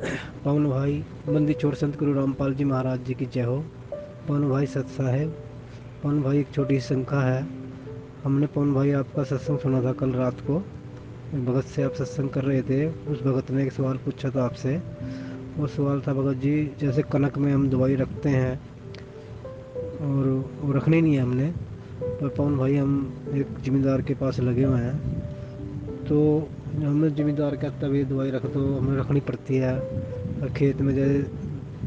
पवन भाई, बंदी छोड़ संत गुरु रामपाल जी महाराज जी की जय हो। पवन भाई सत साहेब, पवन भाई एक छोटी सी शंका है। हमने पवन भाई आपका सत्संग सुना था कल रात को। भगत से आप सत्संग कर रहे थे, उस भगत ने एक सवाल पूछा था आपसे। वो सवाल था भगत जी, जैसे कनक में हम दवाई रखते हैं और वो रखनी नहीं है हमने, पर पवन भाई हम एक जिम्मेदार के पास लगे हुए हैं, तो हमने जिम्मेदार कहता है दवाई रख दो, हमें रखनी पड़ती है। और खेत में जैसे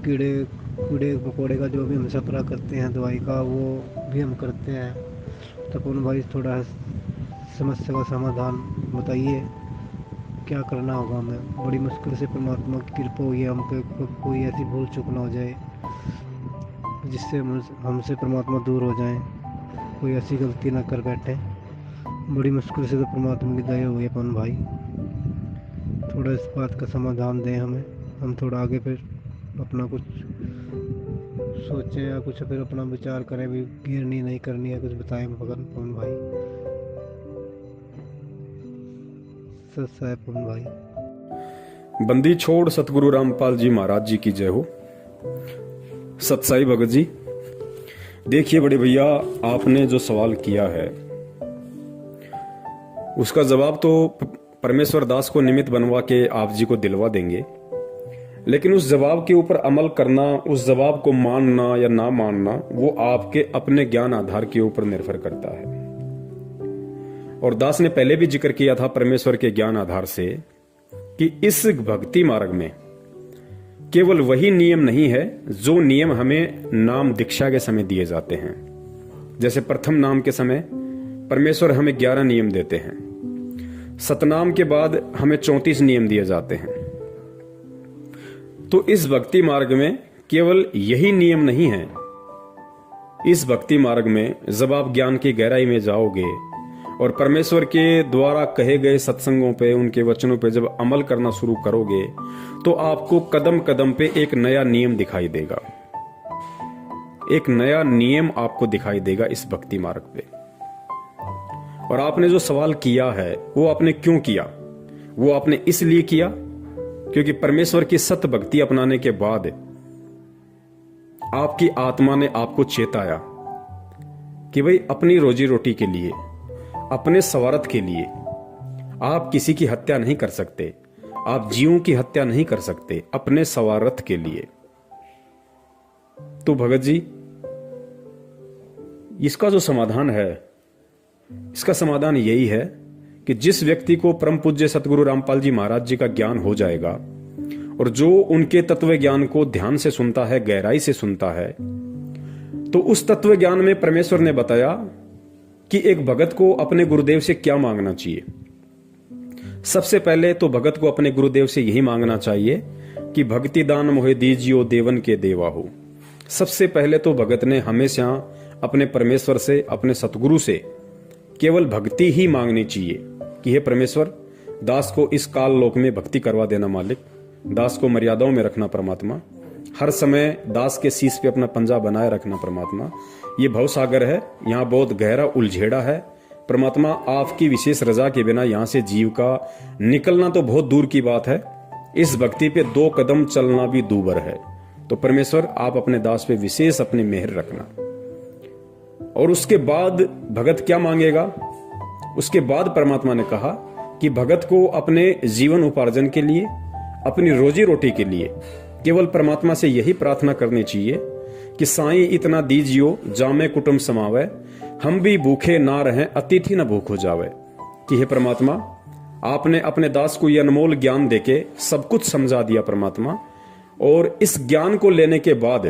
कीड़े कीड़े मकोड़े का जो भी हम सफरा करते हैं दवाई का, वो भी हम करते हैं। तो पवन भाई थोड़ा समस्या का समाधान बताइए, क्या करना होगा हमें। बड़ी मुश्किल से परमात्मा की कृपा हुई है हम पे, कोई ऐसी भूल चूक ना हो जाए जिससे हमसे परमात्मा दूर हो जाए, कोई ऐसी गलती ना कर बैठे। बड़ी मुश्किल से तो परमात्मा की दया हुई है पवन भाई, थोड़ा इस बात का समाधान दें हमें। हम थोड़ा आगे फिर अपना कुछ सोचें या कुछ फिर अपना विचार करें, भी गिरनी नहीं करनी है, कुछ बताएं पवन भाई। सत साहेब पवन भाई। बंदी छोड़ सतगुरु रामपाल जी महाराज जी की जय हो। सतसाई भगत जी, देखिए बड़े भैया, आपने जो सवाल किया है उसका जवाब तो परमेश्वर दास को निमित्त बनवा के आप जी को दिलवा देंगे, लेकिन उस जवाब के ऊपर अमल करना, उस जवाब को मानना या ना मानना, वो आपके अपने ज्ञान आधार के ऊपर निर्भर करता है। और दास ने पहले भी जिक्र किया था परमेश्वर के ज्ञान आधार से कि इस भक्ति मार्ग में केवल वही नियम नहीं है जो नियम हमें नाम दीक्षा के समय दिए जाते हैं। जैसे प्रथम नाम के समय परमेश्वर हमें 11 नियम देते हैं, सतनाम के बाद हमें 34 नियम दिए जाते हैं। तो इस भक्ति मार्ग में केवल यही नियम नहीं है। इस भक्ति मार्ग में जब आप ज्ञान की गहराई में जाओगे और परमेश्वर के द्वारा कहे गए सत्संगों पे, उनके वचनों पे जब अमल करना शुरू करोगे तो आपको कदम कदम पे एक नया नियम दिखाई देगा, एक नया नियम आपको दिखाई देगा इस भक्ति मार्ग पे। और आपने जो सवाल किया है वो आपने क्यों किया? वो आपने इसलिए किया क्योंकि परमेश्वर की सत भक्ति अपनाने के बाद आपकी आत्मा ने आपको चेताया कि भाई अपनी रोजी रोटी के लिए, अपने स्वार्थ के लिए आप किसी की हत्या नहीं कर सकते, आप जीवों की हत्या नहीं कर सकते, अपने स्वार्थ के लिए। तो भगत जी, इसका जो समाधान है, इसका समाधान यही है कि जिस व्यक्ति को परम पूज्य सतगुरु रामपाल जी महाराज जी का ज्ञान हो जाएगा और जो उनके तत्व ज्ञान को ध्यान से सुनता है, गहराई से सुनता है, तो उस तत्व ज्ञान में परमेश्वर ने बताया कि एक भगत को अपने गुरुदेव से क्या मांगना चाहिए। सबसे पहले तो भगत को अपने गुरुदेव से यही मांगना चाहिए कि भक्ति दान मोहे दीजियो देवन के देवा हो। सबसे पहले तो भगत ने हमेशा अपने परमेश्वर से, अपने सतगुरु से केवल भक्ति ही मांगनी चाहिए कि हे परमेश्वर, दास को इस काल लोक में भक्ति करवा देना मालिक, दास को मर्यादाओं में रखना परमात्मा, हर समय दास के शीश पे अपना पंजा बनाए रखना परमात्मा। ये भवसागर है, यहाँ बहुत गहरा उलझेड़ा है परमात्मा, आपकी विशेष रजा के बिना यहाँ से जीव का निकलना तो बहुत दूर की बात है, इस भक्ति पे 2 कदम चलना भी दूभर है। तो परमेश्वर आप अपने दास पे विशेष अपनी मेहर रखना। और उसके बाद भगत क्या मांगेगा? उसके बाद परमात्मा ने कहा कि भगत को अपने जीवन उपार्जन के लिए, अपनी रोजी रोटी के लिए केवल परमात्मा से यही प्रार्थना करनी चाहिए कि साईं इतना दीजियो जामे कुटुंब समावे, हम भी भूखे ना रहें अतिथि न भूख हो जावे। कि हे परमात्मा, आपने अपने दास को यह अनमोल ज्ञान देके सब कुछ समझा दिया परमात्मा, और इस ज्ञान को लेने के बाद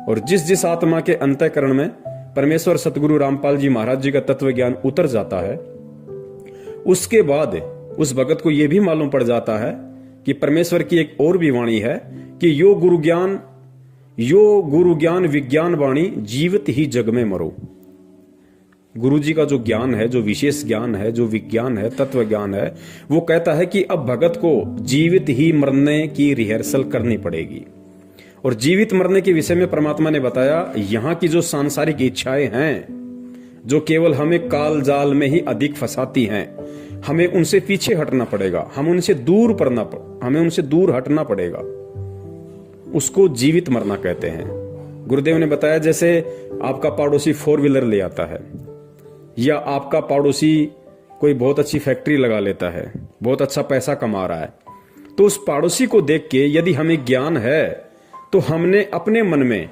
और जिस जिस आत्मा के अंतःकरण में परमेश्वर सतगुरु रामपाल जी महाराज जी का तत्व ज्ञान उतर जाता है, उसके बाद उस भगत को यह भी मालूम पड़ जाता है कि परमेश्वर की एक और भी वाणी है कि यो गुरु ज्ञान विज्ञान वाणी जीवित ही जग में मरो। गुरु जी का जो ज्ञान है, जो विशेष ज्ञान है, जो विज्ञान है, तत्व ज्ञान है, वो कहता है कि अब भगत को जीवित ही मरने की रिहर्सल करनी पड़ेगी। और जीवित मरने के विषय में परमात्मा ने बताया, यहां की जो सांसारिक इच्छाएं हैं जो केवल हमें काल जाल में ही अधिक फंसाती हैं, हमें उनसे पीछे हटना पड़ेगा, हमें उनसे दूर हटना पड़ेगा। उसको जीवित मरना कहते हैं। गुरुदेव ने बताया जैसे आपका पड़ोसी 4 व्हीलर ले आता है, या आपका पड़ोसी कोई बहुत अच्छी फैक्ट्री लगा लेता है, बहुत अच्छा पैसा कमा रहा है, तो उस पड़ोसी को देख के यदि हमें ज्ञान है तो हमने अपने मन में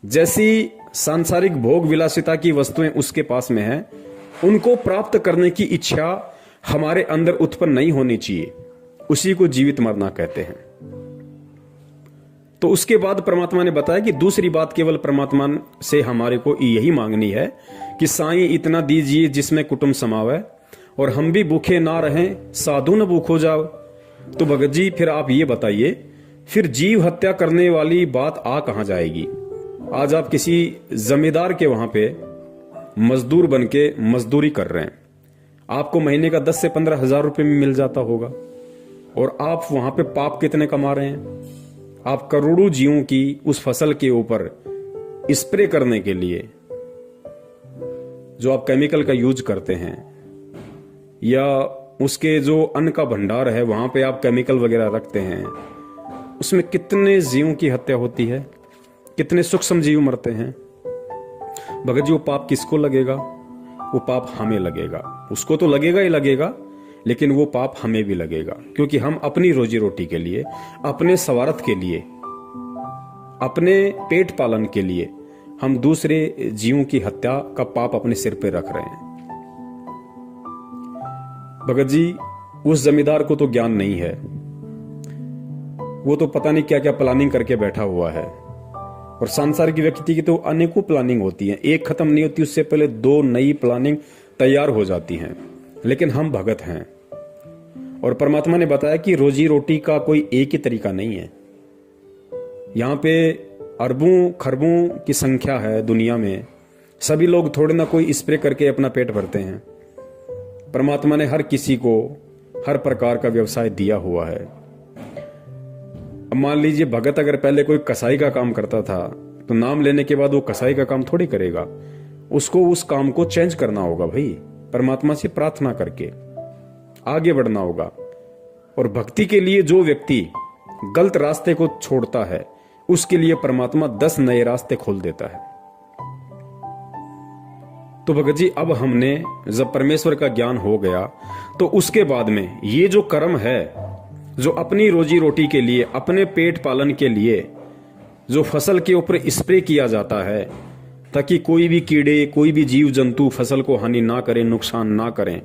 जैसी सांसारिक भोग विलासिता की वस्तुएं उसके पास में है, उनको प्राप्त करने की इच्छा हमारे अंदर उत्पन्न नहीं होनी चाहिए। उसी को जीवित मरना कहते हैं। तो उसके बाद परमात्मा ने बताया कि दूसरी बात केवल परमात्मा से हमारे को यही मांगनी है कि साईं इतना दीजिए जिसमें कुटुंब समावे, और हम भी भूखे ना रहें, साधु न भूखो जाओ। तो भगत जी फिर आप ये बताइए, फिर जीव हत्या करने वाली बात आ कहां जाएगी? आज आप किसी जमींदार के वहां पे मजदूर बन के मजदूरी कर रहे हैं, आपको महीने का 10 से 15 हजार रुपए में मिल जाता होगा, और आप वहां पे पाप कितने कमा रहे हैं? आप करोड़ों जीवों की उस फसल के ऊपर स्प्रे करने के लिए जो आप केमिकल का यूज करते हैं, या उसके जो अन्न का भंडार है वहां पे आप केमिकल वगैरह रखते हैं, उसमें कितने जीवों की हत्या होती है, कितने सूक्ष्म जीव मरते हैं। भगत जी वो पाप किसको लगेगा? वो पाप हमें लगेगा। उसको तो लगेगा ही लगेगा, लेकिन वो पाप हमें भी लगेगा, क्योंकि हम अपनी रोजी रोटी के लिए, अपने स्वार्थ के लिए, अपने पेट पालन के लिए हम दूसरे जीवों की हत्या का पाप अपने सिर पे रख रहे हैं। भगत जी उस जमींदार को तो ज्ञान नहीं है, वो तो पता नहीं क्या क्या प्लानिंग करके बैठा हुआ है, और सांसारिक व्यक्ति की तो अनेकों प्लानिंग होती है, एक खत्म नहीं होती, उससे पहले 2 नई प्लानिंग तैयार हो जाती हैं। लेकिन हम भगत हैं, और परमात्मा ने बताया कि रोजी रोटी का कोई एक ही तरीका नहीं है। यहां पे अरबों खरबों की संख्या है दुनिया में, सभी लोग थोड़े ना कोई स्प्रे करके अपना पेट भरते हैं। परमात्मा ने हर किसी को हर प्रकार का व्यवसाय दिया हुआ है। अब मान लीजिए भगत अगर पहले कोई कसाई का काम करता था, तो नाम लेने के बाद वो कसाई का काम थोड़ी करेगा, उसको उस काम को चेंज करना होगा भाई, परमात्मा से प्रार्थना करके आगे बढ़ना होगा। और भक्ति के लिए जो व्यक्ति गलत रास्ते को छोड़ता है, उसके लिए परमात्मा 10 नए रास्ते खोल देता है। तो भगत जी अब हमने जब परमेश्वर का ज्ञान हो गया, तो उसके बाद में ये जो कर्म है, जो अपनी रोजी रोटी के लिए, अपने पेट पालन के लिए जो फसल के ऊपर स्प्रे किया जाता है, ताकि कोई भी कीड़े, कोई भी जीव जंतु फसल को हानि ना करें, नुकसान ना करें,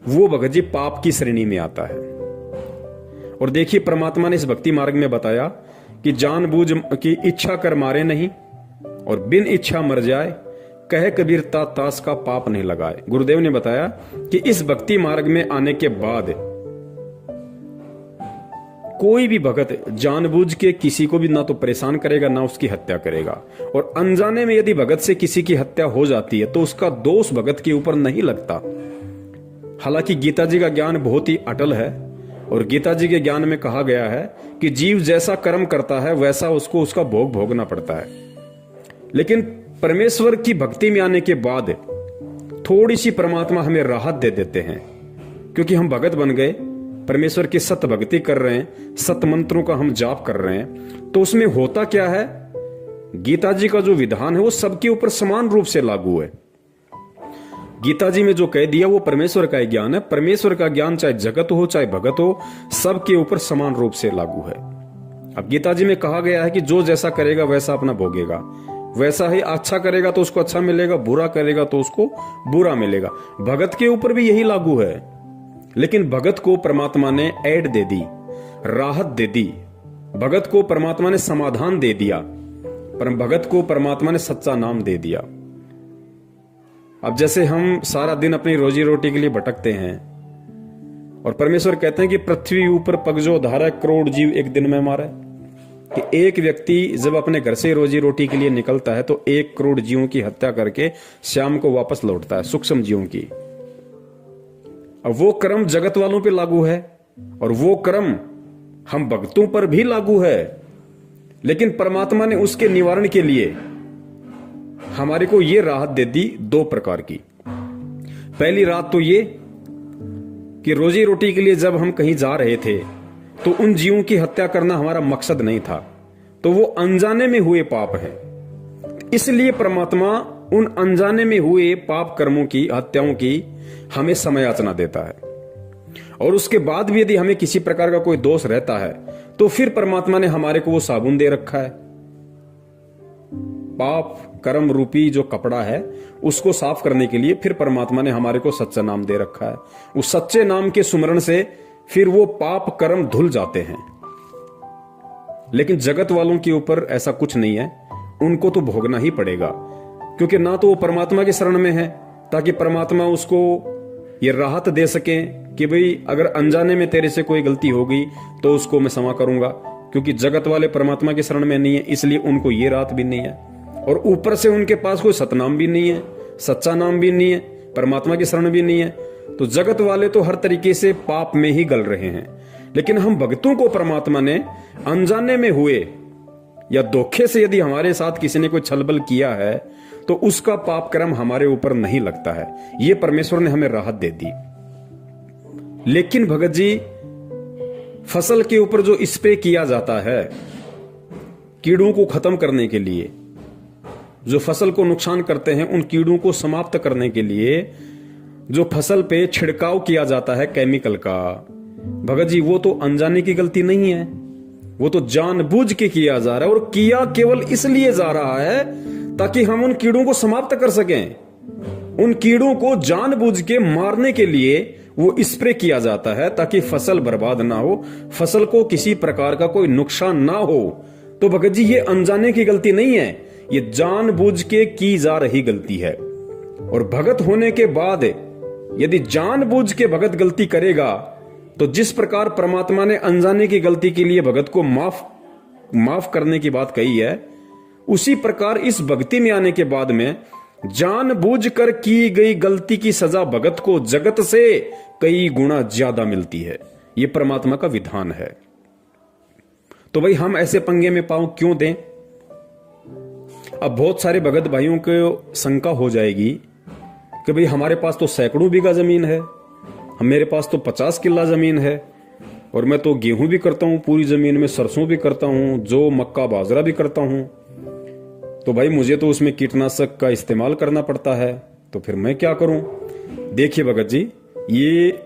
वो भगत जी पाप की श्रेणी में आता है। और देखिए परमात्मा ने इस भक्ति मार्ग में बताया कि जानबूझ की इच्छा कर मारे नहीं, और बिन इच्छा मर जाए, कहे कबीर तास का पाप नहीं लगाए। गुरुदेव ने बताया कि इस भक्ति मार्ग में आने के बाद कोई भी भगत जानबूझ के किसी को भी ना तो परेशान करेगा, ना उसकी हत्या करेगा। और अनजाने में यदि भगत से किसी की हत्या हो जाती है, तो उसका दोष भगत के ऊपर नहीं लगता। हालांकि गीता जी का ज्ञान बहुत ही अटल है, और गीता जी के ज्ञान में कहा गया है कि जीव जैसा कर्म करता है वैसा उसको उसका भोग भोगना पड़ता है। लेकिन परमेश्वर की भक्ति में आने के बाद थोड़ी सी परमात्मा हमें राहत दे देते हैं, क्योंकि हम भगत बन गए, परमेश्वर की सत भक्ति कर रहे हैं, सत मंत्रों का हम जाप कर रहे हैं। तो उसमें होता क्या है, गीता जी का जो विधान है वो सबके ऊपर समान रूप से लागू है। गीता जी में जो कह दिया वो परमेश्वर का ज्ञान है। परमेश्वर का ज्ञान चाहे जगत हो चाहे भगत हो, सबके ऊपर समान रूप से लागू है। अब गीता जी में कहा गया है कि जो जैसा करेगा वैसा अपना भोगेगा, वैसा ही अच्छा करेगा तो उसको अच्छा मिलेगा, बुरा करेगा तो उसको बुरा मिलेगा। भगत के ऊपर भी यही लागू है। लेकिन भगत को परमात्मा ने ऐड दे दी, राहत दे दी, भगत को परमात्मा ने समाधान दे दिया, पर भगत को परमात्मा ने सच्चा नाम दे दिया। अब जैसे हम सारा दिन अपनी रोजी रोटी के लिए भटकते हैं, और परमेश्वर कहते हैं कि पृथ्वी ऊपर पग जो धारा करोड़ जीव एक दिन में मारे, कि एक व्यक्ति जब अपने घर से रोजी रोटी के लिए निकलता है तो 1 करोड़ जीवों की हत्या करके शाम को वापस लौटता है, सूक्ष्म जीवों की। अब वो कर्म जगत वालों पे लागू है, और वो कर्म हम भक्तों पर भी लागू है। लेकिन परमात्मा ने उसके निवारण के लिए हमारे को ये राहत दे दी 2 प्रकार की। पहली रात तो ये कि रोजी रोटी के लिए जब हम कहीं जा रहे थे तो उन जीवों की हत्या करना हमारा मकसद नहीं था, तो वो अनजाने में हुए पाप हैं। इसलिए परमात्मा उन अनजाने में हुए पाप कर्मों की, हत्याओं की हमें समय याचना देता है। और उसके बाद भी यदि हमें किसी प्रकार का कोई दोष रहता है तो फिर परमात्मा ने हमारे को वो साबुन दे रखा है, पाप कर्म रूपी जो कपड़ा है उसको साफ करने के लिए फिर परमात्मा ने हमारे को सच्चा नाम दे रखा है। उस सच्चे नाम के सुमरण से फिर वो पाप कर्म धुल जाते हैं। लेकिन जगत वालों के ऊपर ऐसा कुछ नहीं है, उनको तो भोगना ही पड़ेगा, क्योंकि ना तो वो परमात्मा के शरण में है ताकि परमात्मा उसको ये राहत दे सके कि भाई अगर अनजाने में तेरे से कोई गलती हो गई तो उसको मैं क्षमा करूंगा, क्योंकि जगत वाले परमात्मा के शरण में नहीं है, इसलिए उनको ये राहत भी नहीं है। और ऊपर से उनके पास कोई सतनाम भी नहीं है, सच्चा नाम भी नहीं है, परमात्मा की शरण भी नहीं है, तो जगत वाले तो हर तरीके से पाप में ही गल रहे हैं। लेकिन हम भक्तों को परमात्मा ने अनजाने में हुए या धोखे से यदि हमारे साथ किसी ने कोई छलबल किया है तो उसका पाप कर्म हमारे ऊपर नहीं लगता है, ये परमेश्वर ने हमें राहत दे दी। लेकिन भगत जी, फसल के ऊपर जो स्प्रे किया जाता है कीड़ों को खत्म करने के लिए, जो फसल को नुकसान करते हैं उन कीड़ों को समाप्त करने के लिए जो फसल पे छिड़काव किया जाता है केमिकल का, भगत जी वो तो अनजाने की गलती नहीं है, वो तो जानबूझ के किया जा रहा है। और किया केवल इसलिए जा रहा है ताकि हम उन कीड़ों को समाप्त कर सकें। उन कीड़ों को जानबूझ के मारने के लिए वो स्प्रे किया जाता है ताकि फसल बर्बाद ना हो, फसल को किसी प्रकार का कोई नुकसान ना हो। तो भगत जी ये अनजाने की गलती नहीं है, ये जानबूझ के की जा रही गलती है। और भगत होने के बाद यदि जानबूझ के भगत गलती करेगा तो जिस प्रकार परमात्मा ने अनजाने की गलती के लिए भगत को माफ करने की बात कही है, उसी प्रकार इस भक्ति में आने के बाद में जानबूझकर की गई गलती की सजा भगत को जगत से कई गुना ज्यादा मिलती है। यह परमात्मा का विधान है। तो भाई हम ऐसे पंगे में पांव क्यों दें? अब बहुत सारे भगत भाइयों को शंका हो जाएगी कि भाई हमारे पास तो सैकड़ों बीघा जमीन है, मेरे पास तो 50 किला जमीन है, और मैं तो गेहूं भी करता हूं, पूरी जमीन में सरसों भी करता हूं, जो मक्का बाजरा भी करता हूं, तो भाई मुझे तो उसमें कीटनाशक का इस्तेमाल करना पड़ता है, तो फिर मैं क्या करूं? देखिए भगत जी, ये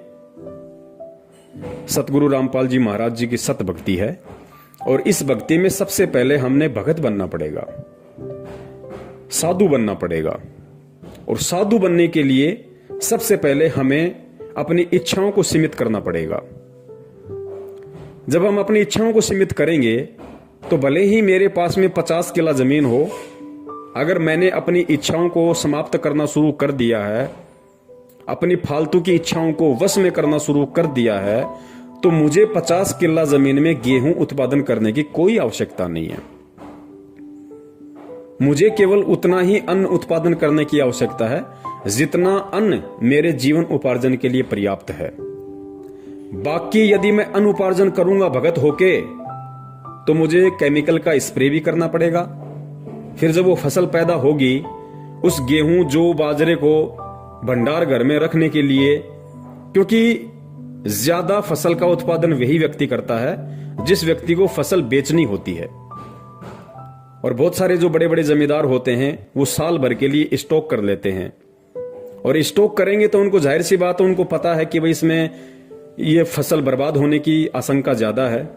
सतगुरु रामपाल जी महाराज जी की सत भक्ति है, और इस भक्ति में सबसे पहले हमने भगत बनना पड़ेगा, साधु बनना पड़ेगा। और साधु बनने के लिए सबसे पहले हमें अपनी इच्छाओं को सीमित करना पड़ेगा। जब हम अपनी इच्छाओं को सीमित करेंगे तो भले ही मेरे पास में 50 किला जमीन हो, अगर मैंने अपनी इच्छाओं को समाप्त करना शुरू कर दिया है, अपनी फालतू की इच्छाओं को वश में करना शुरू कर दिया है, तो मुझे 50 किला जमीन में गेहूं उत्पादन करने की कोई आवश्यकता नहीं है। मुझे केवल उतना ही अन्न उत्पादन करने की आवश्यकता है जितना अन्न मेरे जीवन उपार्जन के लिए पर्याप्त है। बाकी यदि मैं अन्न उपार्जन करूंगा भगत होके तो मुझे केमिकल का स्प्रे भी करना पड़ेगा। फिर जब वो फसल पैदा होगी, उस गेहूं जो बाजरे को भंडार घर में रखने के लिए, क्योंकि ज्यादा फसल का उत्पादन वही व्यक्ति करता है जिस व्यक्ति को फसल बेचनी होती है। और बहुत सारे जो बड़े बड़े जमींदार होते हैं वो साल भर के लिए स्टॉक कर लेते हैं, और स्टॉक करेंगे तो उनको जाहिर सी बात है, उनको पता है कि भाई इसमें ये फसल बर्बाद होने की आशंका ज्यादा है,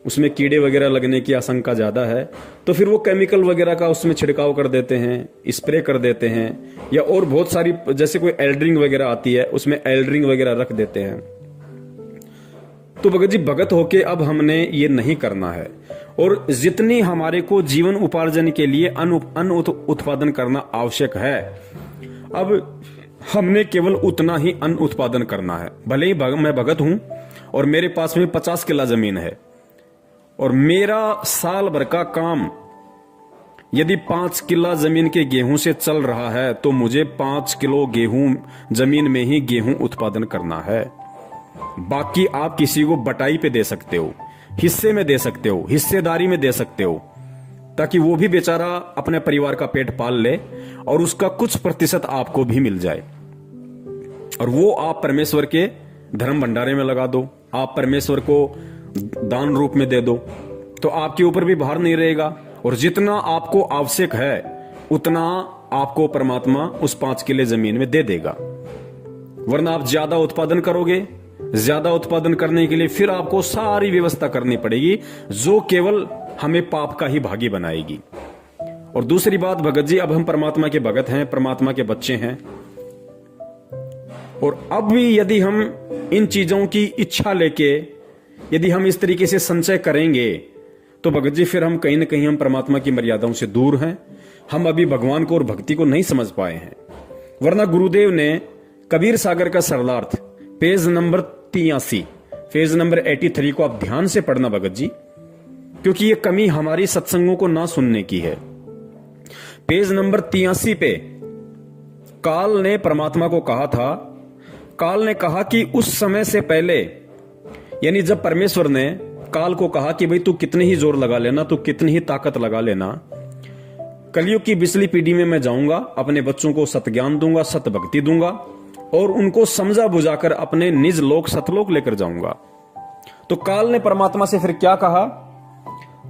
उसमें कीड़े वगैरह लगने की आशंका ज्यादा है, तो फिर वो केमिकल वगैरह का उसमें छिड़काव कर देते हैं, स्प्रे कर देते हैं, या और बहुत सारी जैसे कोई एल्ड्रिंग वगैरह आती है उसमें एल्ड्रिंग वगैरह रख देते हैं। तो भगत जी, भगत होके अब हमने ये नहीं करना है, और जितनी हमारे को जीवन उपार्जन के लिए अन्न उत्पादन करना आवश्यक है, अब हमने केवल उतना ही अन्न उत्पादन करना है। भले ही मैं भगत हूं और मेरे पास में 50 किला जमीन है, और मेरा साल भर का काम यदि 5 किला जमीन के गेहूं से चल रहा है तो मुझे 5 किलो गेहूं जमीन में ही गेहूं उत्पादन करना है। बाकी आप किसी को बटाई पे दे सकते हो, हिस्से में दे सकते हो, हिस्सेदारी में दे सकते हो, ताकि वो भी बेचारा अपने परिवार का पेट पाल ले और उसका कुछ प्रतिशत आपको भी मिल जाए। और वो आप परमेश्वर के धर्म भंडारे में लगा दो, आप परमेश्वर को दान रूप में दे दो, तो आपके ऊपर भी भार नहीं रहेगा। और जितना आपको आवश्यक है उतना आपको परमात्मा उस 5 किले जमीन में दे देगा। वरना आप ज्यादा उत्पादन करोगे, ज्यादा उत्पादन करने के लिए फिर आपको सारी व्यवस्था करनी पड़ेगी, जो केवल हमें पाप का ही भागी बनाएगी। और दूसरी बात भगत जी, अब हम परमात्मा के भगत हैं, परमात्मा के बच्चे हैं, और अब भी यदि हम इन चीजों की इच्छा लेके यदि हम इस तरीके से संचय करेंगे तो भगत जी फिर हम कहीं ना कहीं हम परमात्मा की मर्यादाओं से दूर हैं। हम अभी भगवान को और भक्ति को नहीं समझ पाए हैं। वरना गुरुदेव ने कबीर सागर का सरलार्थ पेज नंबर 83, पेज नंबर 83 को आप ध्यान से पढ़ना भगत जी, क्योंकि ये कमी हमारी सत्संगों को ना सुनने की है। पेज नंबर 83 पे काल ने परमात्मा को कहा था, काल ने कहा कि उस समय से पहले, यानी जब परमेश्वर ने काल को कहा कि भाई तू कितनी ही जोर लगा लेना, तू कितनी ही ताकत लगा लेना, कलयुग की बिचली पीढ़ी में मैं जाऊंगा, अपने बच्चों को सतज्ञान दूंगा, सत भक्ति दूंगा और उनको समझा बुझाकर अपने निज लोक सतलोक लेकर जाऊंगा। तो काल ने परमात्मा से फिर क्या कहा?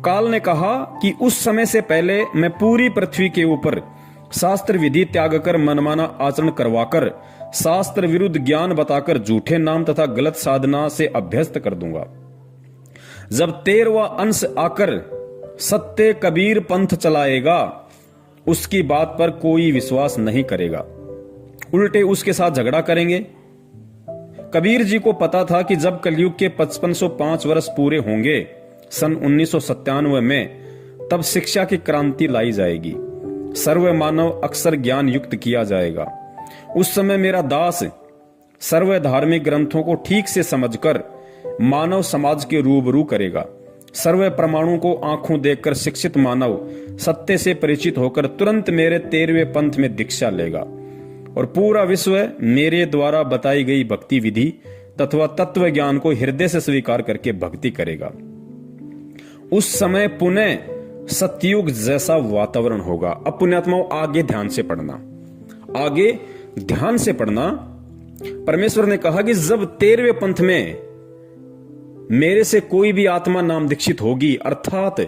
काल ने कहा कि उस समय से पहले मैं पूरी पृथ्वी के ऊपर शास्त्र विधि त्याग कर मनमाना आचरण करवाकर शास्त्र विरुद्ध ज्ञान बताकर झूठे नाम तथा गलत साधना से अभ्यस्त कर दूंगा। जब 13वां अंश आकर सत्य कबीर पंथ चलाएगा, उसकी बात पर कोई विश्वास नहीं करेगा, उल्टे उसके साथ झगड़ा करेंगे। कबीर जी को पता था कि जब कलयुग के 5505 वर्ष पूरे होंगे सन 1997 में, तब शिक्षा की क्रांति लाई जाएगी, सर्व मानव अक्षर ज्ञान युक्त किया जाएगा। उस समय मेरा दास सर्व धार्मिक ग्रंथों को ठीक से समझकर मानव समाज के रूबरू करेगा। सर्व परमाणु को आंखों देखकर शिक्षित मानव सत्य से परिचित होकर तुरंत मेरे 13वें पंथ में दीक्षा लेगा और पूरा विश्व मेरे द्वारा बताई गई भक्ति विधि तथा तत्व ज्ञान को हृदय से स्वीकार करके भक्ति करेगा। उस समय पुनः सतयुग जैसा वातावरण होगा। अब पुण्यात्माओं आगे ध्यान से पढ़ना, आगे ध्यान से पढ़ना। परमेश्वर ने कहा कि जब 13वें पंथ में मेरे से कोई भी आत्मा नाम दीक्षित होगी, अर्थात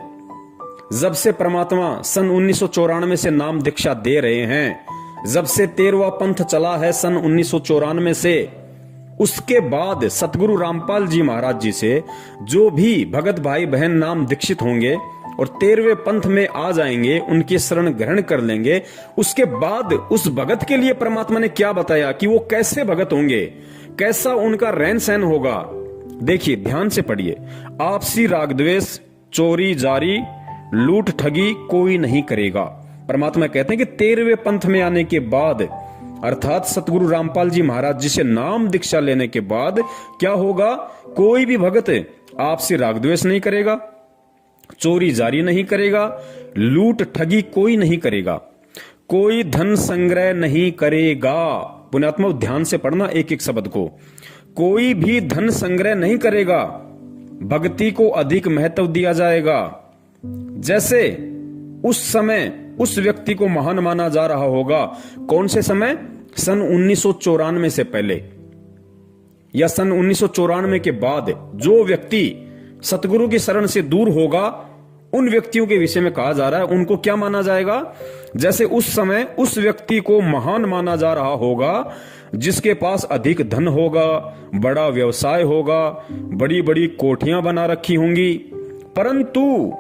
जब से परमात्मा सन 1994 से नाम दीक्षा दे रहे हैं, जब से 13वां पंथ चला है सन 1994 से, उसके बाद सतगुरु रामपाल जी महाराज जी से जो भी भगत भाई बहन नाम दीक्षित होंगे और 13वें पंथ में आ जाएंगे, उनकी शरण ग्रहण कर लेंगे, उसके बाद उस भगत के लिए परमात्मा ने क्या बताया कि वो कैसे भगत होंगे, कैसा उनका रहन सहन होगा। देखिए ध्यान से पढ़िए। आपसी राग द्वेष, चोरी जारी, लूट ठगी कोई नहीं करेगा। परमात्मा कहते हैं कि 13वें पंथ में आने के बाद, अर्थात सतगुरु रामपाल जी महाराज जी से नाम दीक्षा लेने के बाद क्या होगा? कोई भी भगत आपसी राग द्वेष नहीं करेगा, चोरी जारी नहीं करेगा, लूट ठगी कोई नहीं करेगा, कोई धन संग्रह नहीं करेगा। पुण्यात्मा ध्यान से पढ़ना एक एक शब्द को। कोई भी धन संग्रह नहीं करेगा, भक्ति को अधिक महत्व दिया जाएगा। जैसे उस समय उस व्यक्ति को महान माना जा रहा होगा, कौन से समय? सन 1994 से पहले या सन 1994 के बाद जो व्यक्ति सतगुरु की शरण से दूर होगा, उन व्यक्तियों के विषय में कहा जा रहा है, उनको क्या माना जाएगा? जैसे उस समय उस व्यक्ति को महान माना जा रहा होगा जिसके पास अधिक धन होगा, बड़ा व्यवसाय होगा, बड़ी बड़ी कोठियां बना रखी होंगी। परंतु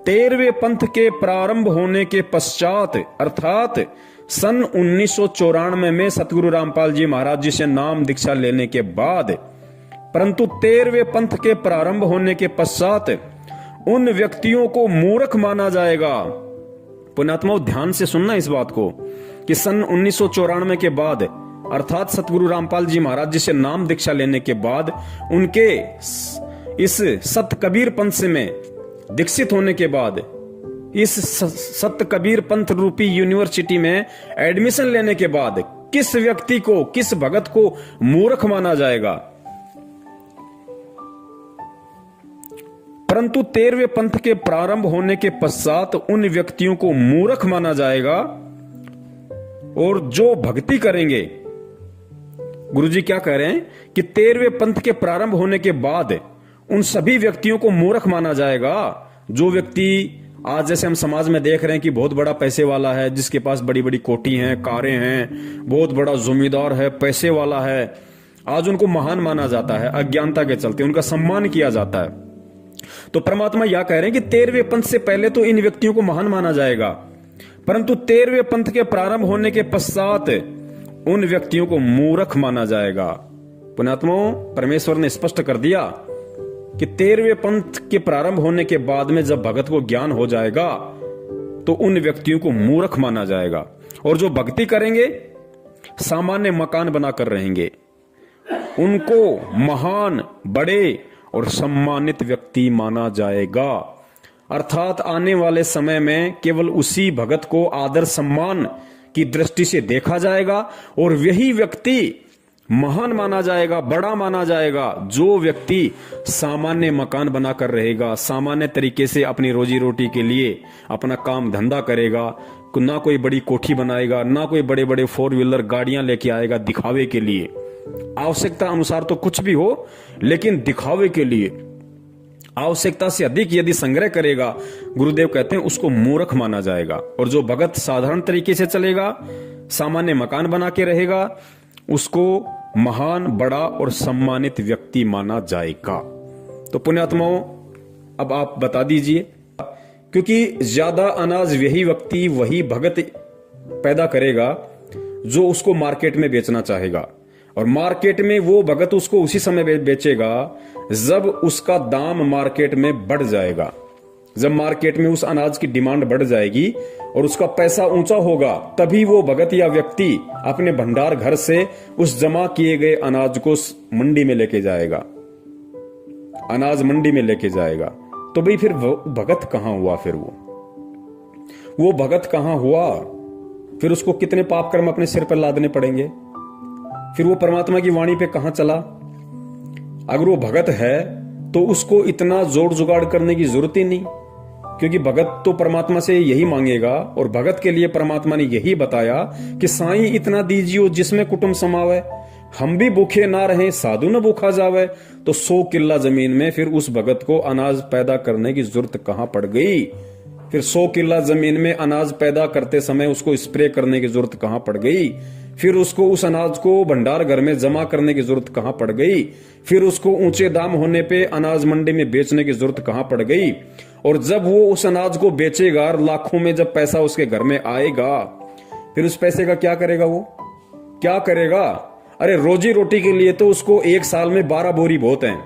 13वें पंथ के प्रारंभ होने के पश्चात, अर्थात सन 1994 में सतगुरु रामपाल जी महाराज जी से नाम दीक्षा लेने के बाद, परंतु 13वें पंथ के प्रारंभ होने के पश्चात उन व्यक्तियों को मूर्ख माना जाएगा। पुण्यात्माओं ध्यान से सुनना इस बात को कि सन 1994 के बाद, अर्थात सतगुरु रामपाल जी महाराज जी से नाम दीक्षा लेने के बाद, उनके इस सत कबीर पंथ से में दीक्षित होने के बाद, इस सत कबीर पंथ रूपी यूनिवर्सिटी में एडमिशन लेने के बाद किस व्यक्ति को, किस भगत को मूर्ख माना जाएगा? परंतु 13वें पंथ के प्रारंभ होने के पश्चात उन व्यक्तियों को मूर्ख माना जाएगा, और जो भक्ति करेंगे गुरुजी क्या कह रहे हैं कि 13वें पंथ के प्रारंभ होने के बाद उन सभी व्यक्तियों को मूर्ख माना जाएगा। जो व्यक्ति आज जैसे हम समाज में देख रहे हैं कि बहुत बड़ा पैसे वाला है, जिसके पास बड़ी बड़ी कोठी हैं, कारें हैं, बहुत बड़ा जमींदार है, पैसे वाला है, आज उनको महान माना जाता है। अज्ञानता के चलते उनका सम्मान किया जाता है। तो परमात्मा यह कह रहे हैं कि 13वें पंथ से पहले तो इन व्यक्तियों को महान माना जाएगा, परंतु 13वें पंथ के प्रारंभ होने के पश्चात उन व्यक्तियों को मूर्ख माना जाएगा। पुण्यात्माओं, परमेश्वर ने स्पष्ट कर दिया कि 13वें पंथ के प्रारंभ होने के बाद में जब भगत को ज्ञान हो जाएगा तो उन व्यक्तियों को मूर्ख माना जाएगा, और जो भक्ति करेंगे सामान्य मकान बनाकर रहेंगे, उनको महान, बड़े और सम्मानित व्यक्ति माना जाएगा। अर्थात आने वाले समय में केवल उसी भगत को आदर सम्मान की दृष्टि से देखा जाएगा और वही व्यक्ति महान माना जाएगा, बड़ा माना जाएगा, जो व्यक्ति सामान्य मकान बनाकर रहेगा, सामान्य तरीके से अपनी रोजी रोटी के लिए अपना काम धंधा करेगा, ना कोई बड़ी कोठी बनाएगा, ना कोई बड़े बड़े 4 व्हीलर गाड़ियां लेके आएगा दिखावे के लिए। आवश्यकता अनुसार तो कुछ भी हो, लेकिन दिखावे के लिए आवश्यकता से अधिक यदि संग्रह करेगा, गुरुदेव कहते हैं उसको मूर्ख माना जाएगा। और जो भगत साधारण तरीके से चलेगा, सामान्य मकान बना के रहेगा, उसको महान, बड़ा और सम्मानित व्यक्ति माना जाएगा। तो पुण्यात्माओं, अब आप बता दीजिए, क्योंकि ज्यादा अनाज वही व्यक्ति, वही भगत पैदा करेगा जो उसको मार्केट में बेचना चाहेगा, और मार्केट में वो भगत उसको उसी समय बेचेगा जब उसका दाम मार्केट में बढ़ जाएगा। जब मार्केट में उस अनाज की डिमांड बढ़ जाएगी और उसका पैसा ऊंचा होगा, तभी वो भगत या व्यक्ति अपने भंडार घर से उस जमा किए गए अनाज को मंडी में लेके जाएगा, अनाज मंडी में लेके जाएगा। तो भाई फिर वो भगत कहां हुआ? फिर वो भगत कहां हुआ? फिर उसको कितने पाप कर्म अपने सिर पर लादने पड़ेंगे? फिर वो परमात्मा की वाणी पे कहां चला? अगर वो भगत है तो उसको इतना जोड़ जुगाड़ करने की जरूरत ही नहीं, क्योंकि भगत तो परमात्मा से यही मांगेगा, और भगत के लिए परमात्मा ने यही बताया कि साईं इतना दीजियो जिसमें कुटुंब समावे, हम भी भूखे ना रहे साधु न भूखा जावे। तो 100 किल्ला जमीन में फिर उस भगत को अनाज पैदा करने की जरूरत कहां पड़ गई? फिर 100 किल्ला जमीन में अनाज पैदा करते समय उसको स्प्रे करने की जरूरत कहां पड़ गई? फिर उसको उस अनाज को भंडार घर में जमा करने की जरूरत कहां पड़ गई? फिर उसको ऊंचे दाम होने पे अनाज मंडी में बेचने की जरूरत कहां पड़ गई? और जब वो उस अनाज को बेचेगा, लाखों में जब पैसा उसके घर में आएगा, फिर उस पैसे का क्या करेगा? वो क्या करेगा? अरे रोजी रोटी के लिए तो उसको 1 साल में 12 बोरी बहुत है,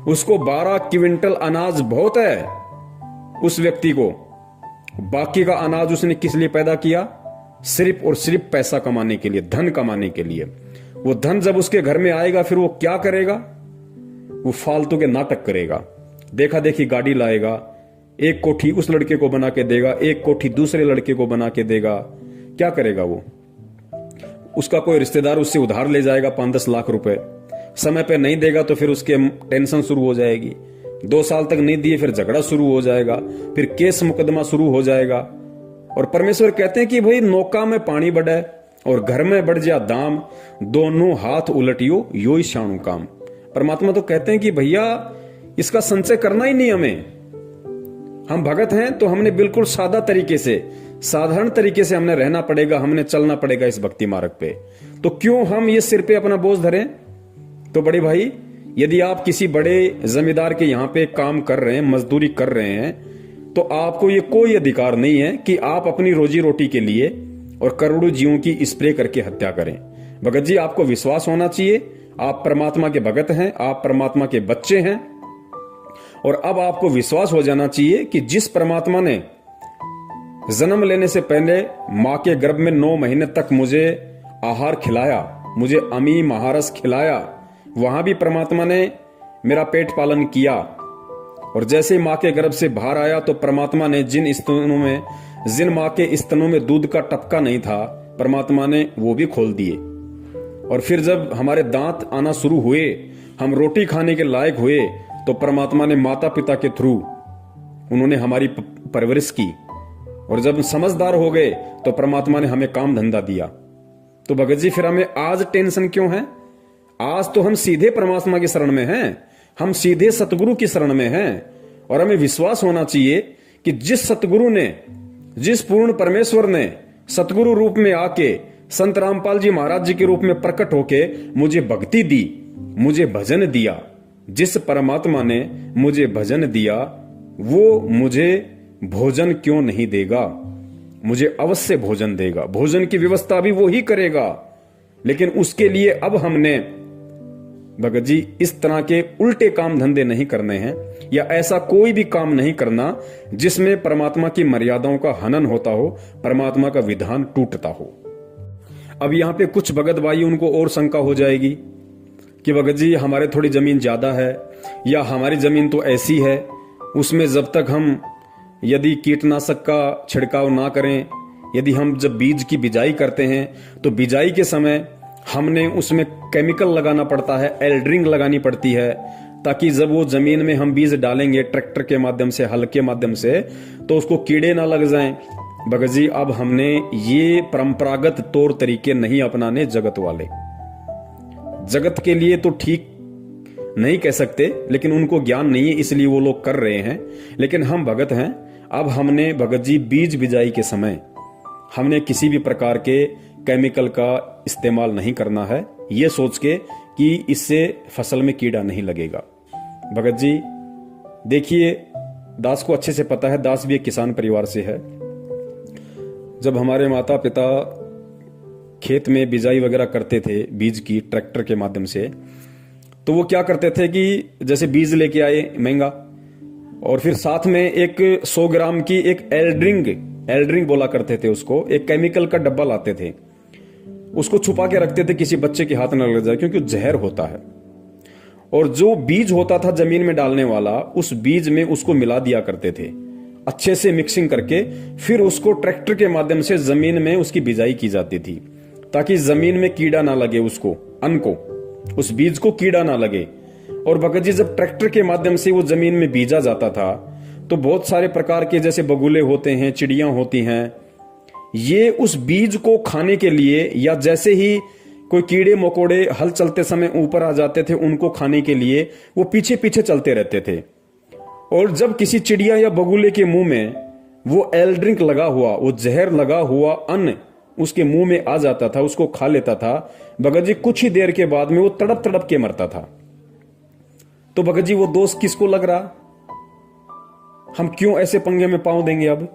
उसको 12 क्विंटल अनाज बहुत है उस व्यक्ति को। बाकी का अनाज उसने किस लिए पैदा किया? सिर्फ और सिर्फ पैसा कमाने के लिए, धन कमाने के लिए। वो धन जब उसके घर में आएगा, फिर वो क्या करेगा? वो फालतू के नाटक करेगा, देखा देखी गाड़ी लाएगा, एक कोठी उस लड़के को बना के देगा, एक कोठी दूसरे लड़के को बना के देगा। क्या करेगा वो? उसका कोई रिश्तेदार उससे उधार ले जाएगा 5-10 लाख रुपए, समय पे नहीं देगा तो फिर उसके टेंशन शुरू हो जाएगी, 2 साल तक नहीं दिए फिर झगड़ा शुरू हो जाएगा, फिर केस मुकदमा शुरू हो जाएगा। और परमेश्वर कहते हैं कि भाई नौका में पानी बढ़े और घर में बढ़ जा दाम, दोनों हाथ उलटियो यो ही शाणु काम। परमात्मा तो कहते हैं कि भैया इसका संचय करना ही नहीं हमें। हम भगत हैं तो हमने बिल्कुल सादा तरीके से, साधारण तरीके से हमने रहना पड़ेगा, हमने चलना पड़ेगा इस भक्ति मार्ग पे। तो क्यों हम ये सिर पे अपना बोझ धरें? तो बड़े भाई, यदि आप किसी बड़े जमींदार के यहां पे काम कर रहे हैं, मजदूरी कर रहे हैं, तो आपको ये कोई अधिकार नहीं है कि आप अपनी रोजी रोटी के लिए और करोड़ों जीवों की स्प्रे करके हत्या करें। भगत जी, आपको विश्वास होना चाहिए, आप परमात्मा के भगत हैं, आप परमात्मा के बच्चे हैं, और अब आपको विश्वास हो जाना चाहिए कि जिस परमात्मा ने जन्म लेने से पहले मां के गर्भ में 9 महीने तक मुझे आहार खिलाया, मुझे अमी महारस खिलाया, वहां भी परमात्मा ने मेरा पेट पालन किया। और जैसे ही मां के गर्भ से बाहर आया तो परमात्मा ने जिन मां के स्तनों में दूध का टपका नहीं था, परमात्मा ने वो भी खोल दिए। और फिर जब हमारे दांत आना शुरू हुए, हम रोटी खाने के लायक हुए, तो परमात्मा ने माता पिता के थ्रू उन्होंने हमारी परवरिश की। और जब समझदार हो गए तो परमात्मा ने हमें काम धंधा दिया। तो भगत जी, फिर हमें आज टेंशन क्यों है? आज तो हम सीधे परमात्मा की शरण में हैं, हम सीधे सतगुरु की शरण में हैं। और हमें विश्वास होना चाहिए कि जिस सतगुरु ने, जिस पूर्ण परमेश्वर ने सतगुरु रूप में आके संत रामपाल जी महाराज जी के रूप में प्रकट होके मुझे भक्ति दी, मुझे भजन दिया, जिस परमात्मा ने मुझे भजन दिया वो मुझे भोजन क्यों नहीं देगा? मुझे अवश्य भोजन देगा। भोजन की व्यवस्था भी वो ही करेगा। लेकिन उसके लिए अब हमने भगत जी इस तरह के उल्टे काम धंधे नहीं करने हैं, या ऐसा कोई भी काम नहीं करना जिसमें परमात्मा की मर्यादाओं का हनन होता हो, परमात्मा का विधान टूटता हो। अब यहां पे कुछ भगत भाई उनको और शंका हो जाएगी कि भगत जी हमारे थोड़ी जमीन ज्यादा है, या हमारी जमीन तो ऐसी है, उसमें जब तक हम यदि कीटनाशक का छिड़काव ना करें, यदि हम जब बीज की बिजाई करते हैं तो बिजाई के समय हमने उसमें केमिकल लगाना पड़ता है, एल्ड्रिंग लगानी पड़ती है, ताकि जब वो जमीन में हम बीज डालेंगे ट्रैक्टर के माध्यम से, हल के माध्यम से, तो उसको कीड़े ना लग जाएं। भगत जी अब हमने ये परंपरागत तौर तरीके नहीं अपनाने जगत वाले। जगत के लिए तो ठीक नहीं कह सकते, लेकिन उनको ज्ञान नहीं है इसलिए वो लोग कर रहे हैं। लेकिन हम भगत हैं, अब हमने भगत जी बीज बिजाई के समय हमने किसी भी प्रकार के केमिकल का इस्तेमाल नहीं करना है, ये सोच के कि इससे फसल में कीड़ा नहीं लगेगा। भगत जी देखिए, दास को अच्छे से पता है, दास भी एक किसान परिवार से है। जब हमारे माता पिता खेत में बिजाई वगैरह करते थे बीज की ट्रैक्टर के माध्यम से, तो वो क्या करते थे कि जैसे बीज लेके आए महंगा, और फिर साथ में एक 100 ग्राम की एक एल्ड्रिंग बोला करते थे उसको, एक केमिकल का डब्बा लाते थे, उसको छुपा के रखते थे किसी बच्चे के हाथ न लग जाए, क्योंकि जहर होता है। और जो बीज होता था जमीन में डालने वाला, उस बीज में उसको मिला दिया करते थे अच्छे से मिक्सिंग करके, फिर उसको ट्रैक्टर के माध्यम से जमीन में उसकी बिजाई की जाती थी, ताकि जमीन में कीड़ा ना लगे, उसको अन्न को, उस बीज को कीड़ा ना लगे। और भगत जी जब ट्रैक्टर के माध्यम से वो जमीन में बीजा जाता था, तो बहुत सारे प्रकार के जैसे बगुले होते हैं, चिड़ियां होती हैं, ये उस बीज को खाने के लिए, या जैसे ही कोई कीड़े मकोड़े हल चलते समय ऊपर आ जाते थे, उनको खाने के लिए वो पीछे पीछे चलते रहते थे। और जब किसी चिड़िया या बगुले के मुंह में वो एल्ड्रिंक लगा हुआ, वो जहर लगा हुआ अन्न उसके मुंह में आ जाता था, उसको खा लेता था, भगत जी कुछ ही देर के बाद में वो तड़प तड़प के मरता था। तो भगत जी वो दोष किसको लग रहा? हम क्यों ऐसे पंगे में पांव देंगे? अब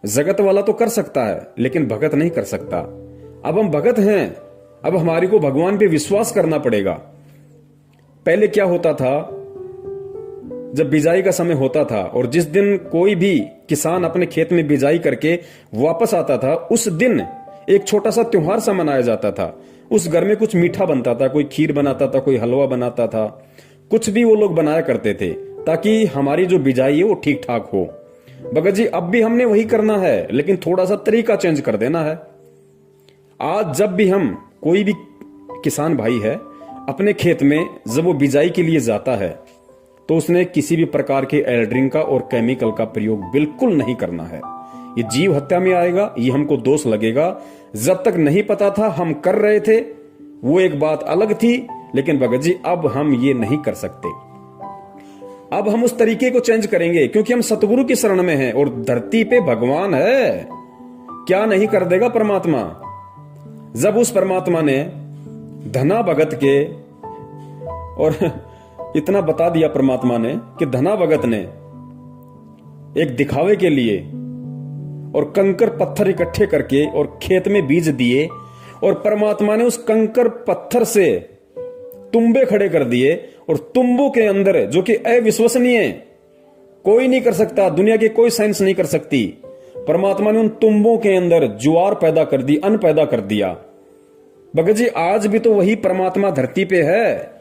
जगत वाला तो कर सकता है, लेकिन भगत नहीं कर सकता। अब हम भगत हैं, अब हमारे को भगवान पे विश्वास करना पड़ेगा। पहले क्या होता था, जब बिजाई का समय होता था और जिस दिन कोई भी किसान अपने खेत में बिजाई करके वापस आता था, उस दिन एक छोटा सा त्योहार सा मनाया जाता था। उस घर में कुछ मीठा बनता था, कोई खीर बनाता था, कोई हलवा बनाता था, कुछ भी वो लोग बनाया करते थे, ताकि हमारी जो बिजाई है वो ठीक ठाक हो। भगत जी अब भी हमने वही करना है, लेकिन थोड़ा सा तरीका चेंज कर देना है। आज जब भी हम, कोई भी किसान भाई है, अपने खेत में जब वो बिजाई के लिए जाता है, तो उसने किसी भी प्रकार के एल्ड्रिंग का और केमिकल का प्रयोग बिल्कुल नहीं करना है। ये जीव हत्या में आएगा, ये हमको दोष लगेगा। जब तक नहीं पता था हम कर रहे थे, वो एक बात अलग थी, लेकिन भगत जी अब हम ये नहीं कर सकते। अब हम उस तरीके को चेंज करेंगे, क्योंकि हम सतगुरु की शरण में हैं और धरती पे भगवान है। क्या नहीं कर देगा परमात्मा? जब उस परमात्मा ने धना भगत के, और इतना बता दिया परमात्मा ने कि धना भगत ने एक दिखावे के लिए और कंकर पत्थर इकट्ठे करके और खेत में बीज दिए, और परमात्मा ने उस कंकर पत्थर से तुम्बे खड़े कर दिए, और तुम्बों के अंदर, जो कि अविश्वसनीय, कोई नहीं कर सकता, दुनिया की कोई साइंस नहीं कर सकती, परमात्मा ने उन तुम्बों के अंदर ज्वार पैदा कर दी, अन्न पैदा कर दिया। भगत जी आज भी तो वही परमात्मा धरती पे है,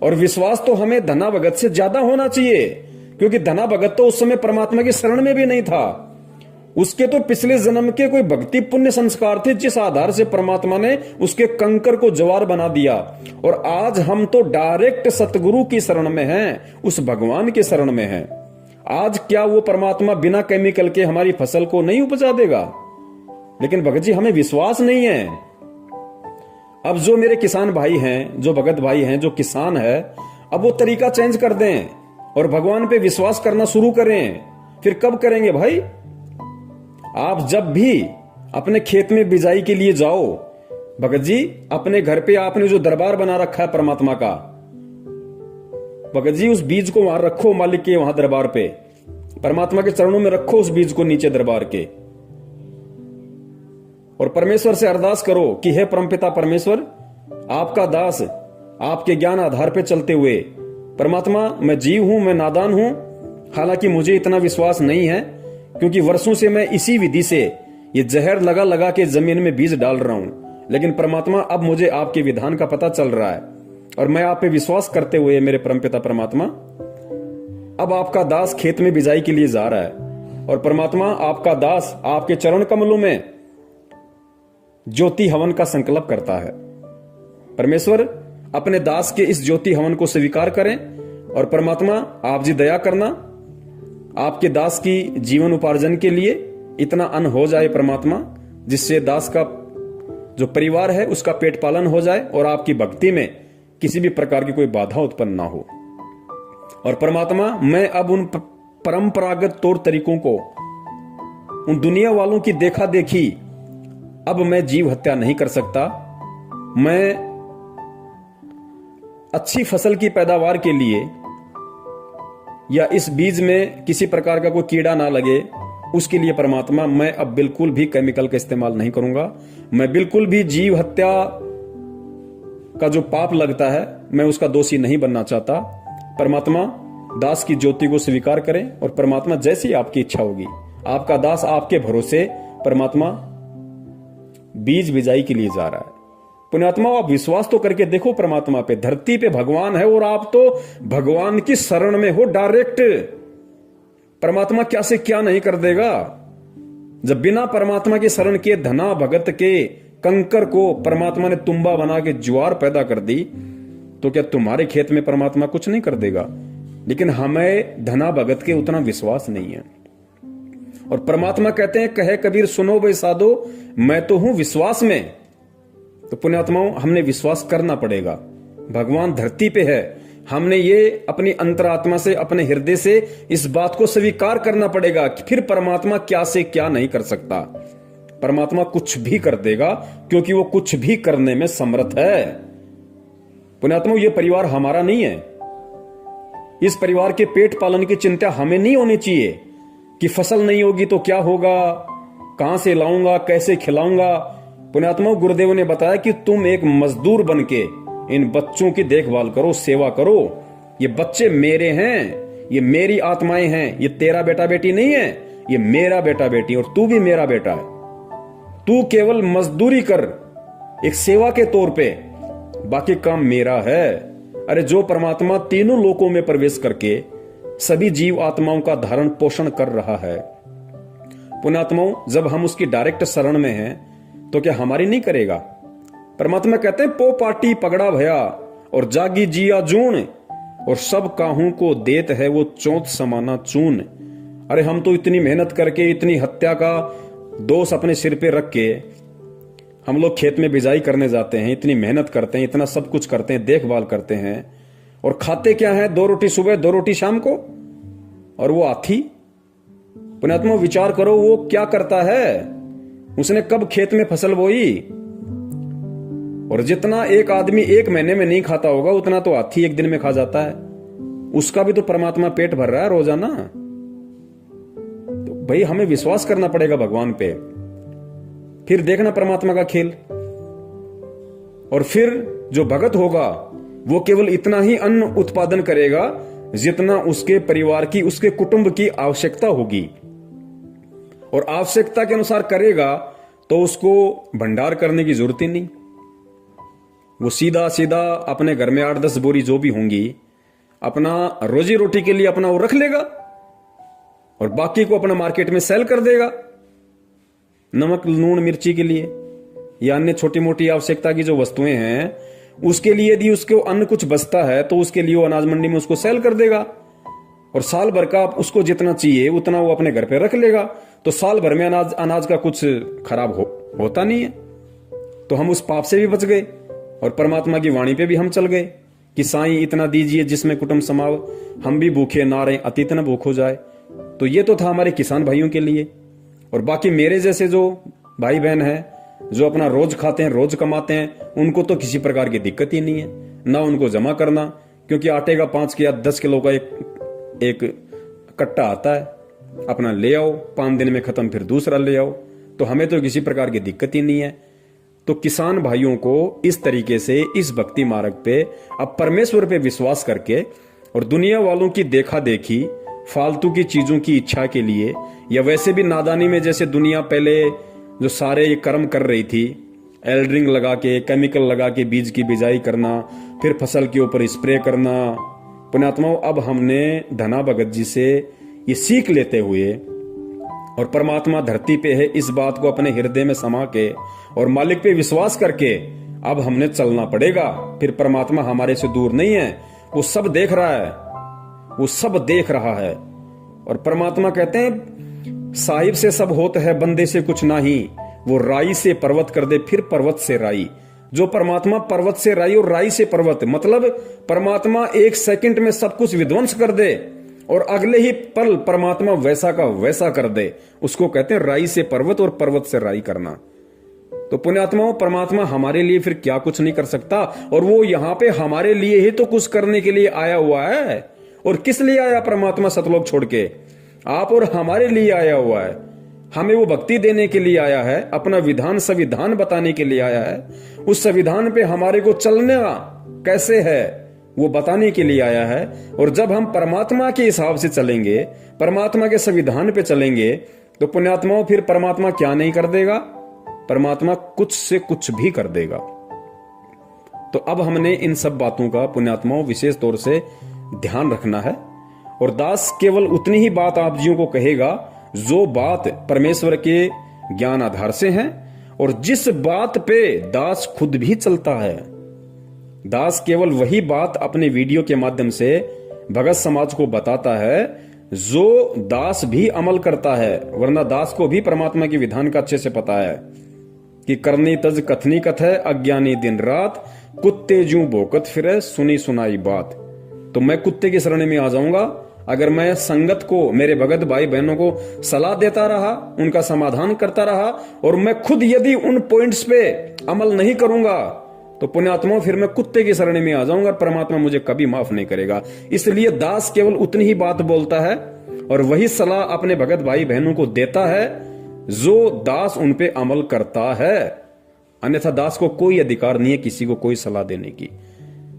और विश्वास तो हमें धना भगत से ज्यादा होना चाहिए, क्योंकि धना भगत तो उस समय परमात्मा की शरण में भी नहीं था। उसके तो पिछले जन्म के कोई भक्ति पुण्य संस्कार थे, जिस आधार से परमात्मा ने उसके कंकर को ज्वार बना दिया। और आज हम तो डायरेक्ट सतगुरु की शरण में हैं, उस भगवान की शरण में हैं। आज क्या वो परमात्मा बिना केमिकल के हमारी फसल को नहीं उपजा देगा? लेकिन भगत जी हमें विश्वास नहीं है। अब जो मेरे किसान भाई हैं, जो भगत भाई हैं, जो किसान है, अब वो तरीका चेंज कर दें और भगवान पे विश्वास करना शुरू करें। फिर कब करेंगे भाई? आप जब भी अपने खेत में बिजाई के लिए जाओ, भगत जी, अपने घर पे आपने जो दरबार बना रखा है परमात्मा का, भगत जी उस बीज को वहां रखो, मालिक के वहां दरबार पे, परमात्मा के चरणों में रखो उस बीज को नीचे दरबार के, और परमेश्वर से अरदास करो कि हे परमपिता परमेश्वर, आपका दास आपके ज्ञान आधार पे चलते हुए, परमात्मा मैं जीव हूं, मैं नादान हूं, हालांकि मुझे इतना विश्वास नहीं है क्योंकि वर्षों से मैं इसी विधि से ये जहर लगा लगा के जमीन में बीज डाल रहा हूं। लेकिन परमात्मा अब मुझे आपके विधान का पता चल रहा है और मैं आप पे विश्वास करते हुए मेरे परमपिता परमात्मा, अब आपका दास खेत में बिजाई के लिए जा रहा है और परमात्मा आपका दास आपके चरण कमलों में ज्योति हवन का संकल्प करता है। परमेश्वर अपने दास के इस ज्योति हवन को स्वीकार करें और परमात्मा आप जी दया करना, आपके दास की जीवन उपार्जन के लिए इतना अन्न हो जाए परमात्मा, जिससे दास का जो परिवार है उसका पेट पालन हो जाए और आपकी भक्ति में किसी भी प्रकार की कोई बाधा उत्पन्न ना हो। और परमात्मा मैं अब उन परंपरागत तौर तरीकों को, उन दुनिया वालों की देखा देखी अब मैं जीव हत्या नहीं कर सकता। मैं अच्छी फसल की पैदावार के लिए या इस बीज में किसी प्रकार का कोई कीड़ा ना लगे उसके लिए परमात्मा मैं अब बिल्कुल भी केमिकल का इस्तेमाल नहीं करूंगा। मैं बिल्कुल भी जीव हत्या का जो पाप लगता है मैं उसका दोषी नहीं बनना चाहता। परमात्मा दास की ज्योति को स्वीकार करें और परमात्मा जैसी आपकी इच्छा होगी, आपका दास आपके भरोसे परमात्मा बीज बिजाई के लिए जा रहा है। पुण्यात्मा आप विश्वास तो करके देखो परमात्मा पे, धरती पे भगवान है और आप तो भगवान की शरण में हो डायरेक्ट। परमात्मा क्या से क्या नहीं कर देगा। जब बिना परमात्मा की शरण के धना भगत के कंकर को परमात्मा ने तुम्बा बना के ज्वार पैदा कर दी, तो क्या तुम्हारे खेत में परमात्मा कुछ नहीं कर देगा? लेकिन हमें धना भगत के उतना विश्वास नहीं है। और परमात्मा कहते हैं, कहे कबीर सुनो बे साधो, मैं तो हूं विश्वास में। तो पुण्यात्माओं हमने विश्वास करना पड़ेगा। भगवान धरती पे है, हमने ये अपनी अंतरात्मा से, अपने हृदय से इस बात को स्वीकार करना पड़ेगा कि फिर परमात्मा क्या से क्या नहीं कर सकता। परमात्मा कुछ भी कर देगा क्योंकि वो कुछ भी करने में समर्थ है। पुण्यात्माओं ये परिवार हमारा नहीं है। इस परिवार के पेट पालन की चिंता हमें नहीं होनी चाहिए कि फसल नहीं होगी तो क्या होगा, कहां से लाऊंगा, कैसे खिलाऊंगा। पुण्यात्मा गुरुदेव ने बताया कि तुम एक मजदूर बनके इन बच्चों की देखभाल करो, सेवा करो। ये बच्चे मेरे हैं, ये मेरी आत्माएं हैं, ये तेरा बेटा बेटी नहीं है, ये मेरा बेटा बेटी, और तू भी मेरा बेटा है। तू केवल मजदूरी कर एक सेवा के तौर पे, बाकी काम मेरा है। अरे जो परमात्मा तीनों लोकों में प्रवेश करके सभी जीव आत्माओं का धारण पोषण कर रहा है, पुण्यात्माओं जब हम उसकी डायरेक्ट शरण में हैं तो क्या हमारी नहीं करेगा? परमात्मा कहते हैं, पो पाटी पगड़ा भया और जागी जिया जून, और सब काहू को देत है वो चौथ समाना चून। अरे हम तो इतनी मेहनत करके, इतनी हत्या का दोष अपने सिर पे रख के हम लोग खेत में बिजाई करने जाते हैं, इतनी मेहनत करते हैं, इतना सब कुछ करते हैं, देखभाल करते हैं, और खाते क्या है? 2 रोटी सुबह 2 रोटी शाम को। और वो हाथी, पुण्यात्मा विचार करो वो क्या करता है? उसने कब खेत में फसल बोई? और जितना एक आदमी 1 महीने में नहीं खाता होगा उतना तो हाथी 1 दिन में खा जाता है। उसका भी तो परमात्मा पेट भर रहा है रोजाना। तो भाई हमें विश्वास करना पड़ेगा भगवान पे, फिर देखना परमात्मा का खेल। और फिर जो भगत होगा वो केवल इतना ही अन्न उत्पादन करेगा जितना उसके परिवार की, उसके कुटुंब की आवश्यकता होगी, और आवश्यकता के अनुसार करेगा तो उसको भंडार करने की जरूरत ही नहीं। वो सीधा सीधा अपने घर में 8-10 बोरी जो भी होंगी अपना रोजी रोटी के लिए अपना वो रख लेगा और बाकी को अपना मार्केट में सेल कर देगा, नमक लूण मिर्ची के लिए या अन्य छोटी मोटी आवश्यकता की जो वस्तुएं हैं उसके लिए। यदि उसको अन्न कुछ बचता है तो उसके लिए वो अनाज मंडी में उसको सेल कर देगा, और साल भर का उसको जितना चाहिए उतना वो अपने घर पे रख लेगा। तो साल भर में अनाज का कुछ खराब होता नहीं है। तो हम उस पाप से भी बच गए और परमात्मा की वाणी पे भी हम चल गए कि साईं इतना दीजिए जिसमें कुटुंब समाव, हम भी भूखे ना रहे अतीत न भूख हो जाए। तो ये तो था हमारे किसान भाइयों के लिए। और बाकी मेरे जैसे जो भाई बहन हैं जो अपना रोज खाते हैं, रोज कमाते हैं, उनको तो किसी प्रकार की दिक्कत ही नहीं है, ना उनको जमा करना, क्योंकि आटे का 5 या 10 किलो का एक कट्टा आता है, अपना ले आओ, 5 दिन में खत्म, फिर दूसरा ले आओ। तो हमें तो किसी प्रकार की दिक्कत ही नहीं है। तो किसान भाइयों को इस तरीके से इस भक्ति मार्ग पे अब परमेश्वर पे विश्वास करके और दुनिया वालों की देखा देखी फालतू की चीजों की इच्छा के लिए, या वैसे भी नादानी में जैसे दुनिया पहले जो सारे ये कर्म कर रही थी, एल्ड्रिंग लगा के, केमिकल लगा के बीज की बिजाई करना, फिर फसल के ऊपर स्प्रे करना। पुण्यात्माओं, अब हमने धना भगत जी से ये सीख लेते हुए और परमात्मा धरती पे है इस बात को अपने हृदय में समा के और मालिक पे विश्वास करके अब हमने चलना पड़ेगा। फिर परमात्मा हमारे से दूर नहीं है, वो सब देख रहा है, वो सब देख रहा है। और परमात्मा कहते हैं साहिब से सब होता है, बंदे से कुछ नहीं, वो राई से पर्वत कर दे, फिर पर्वत से राई। जो परमात्मा पर्वत से राई और राई से पर्वत, मतलब परमात्मा 1 सेकंड में सब कुछ विध्वंस कर दे और अगले ही पल परमात्मा वैसा का वैसा कर दे, उसको कहते हैं राई से पर्वत और पर्वत से राई करना। तो पुण्यात्माओं, परमात्मा हमारे लिए फिर क्या कुछ नहीं कर सकता, और वो यहां पे हमारे लिए ही तो कुछ करने के लिए आया हुआ है। और किस लिए आया परमात्मा सतलोक छोड़ के? आप और हमारे लिए आया हुआ है। हमें वो भक्ति देने के लिए आया है, अपना विधान संविधान बताने के लिए आया है, उस संविधान पे हमारे को चलना कैसे है वो बताने के लिए आया है। और जब हम परमात्मा के हिसाब से चलेंगे, परमात्मा के संविधान पे चलेंगे, तो पुण्यात्माओं फिर परमात्मा क्या नहीं कर देगा? परमात्मा कुछ से कुछ भी कर देगा। तो अब हमने इन सब बातों का पुण्यात्माओं विशेष तौर से ध्यान रखना है। और दास केवल उतनी ही बात आप जियों को कहेगा जो बात परमेश्वर के ज्ञान आधार से है, और जिस बात पे दास खुद भी चलता है। दास केवल वही बात अपने वीडियो के माध्यम से भगत समाज को बताता है जो दास भी अमल करता है, वरना दास को भी परमात्मा की विधान का अच्छे से पता है कि करनी तज कथनी कथ है, अज्ञानी दिन रात, कुत्ते जू भोकत फिरे, सुनी सुनाई बात। तो मैं कुत्ते की शरण में आ जाऊंगा अगर मैं संगत को, मेरे भगत भाई बहनों को सलाह देता रहा, उनका समाधान करता रहा, और मैं खुद यदि उन पॉइंट्स पे अमल नहीं करूंगा, तो पुण्यात्मा फिर मैं कुत्ते की शरण में आ जाऊंगा, परमात्मा मुझे कभी माफ नहीं करेगा। इसलिए दास केवल उतनी ही बात बोलता है और वही सलाह अपने भगत भाई बहनों को देता है जो दास उन पे अमल करता है। अन्यथा दास को कोई अधिकार नहीं है किसी को कोई सलाह देने की।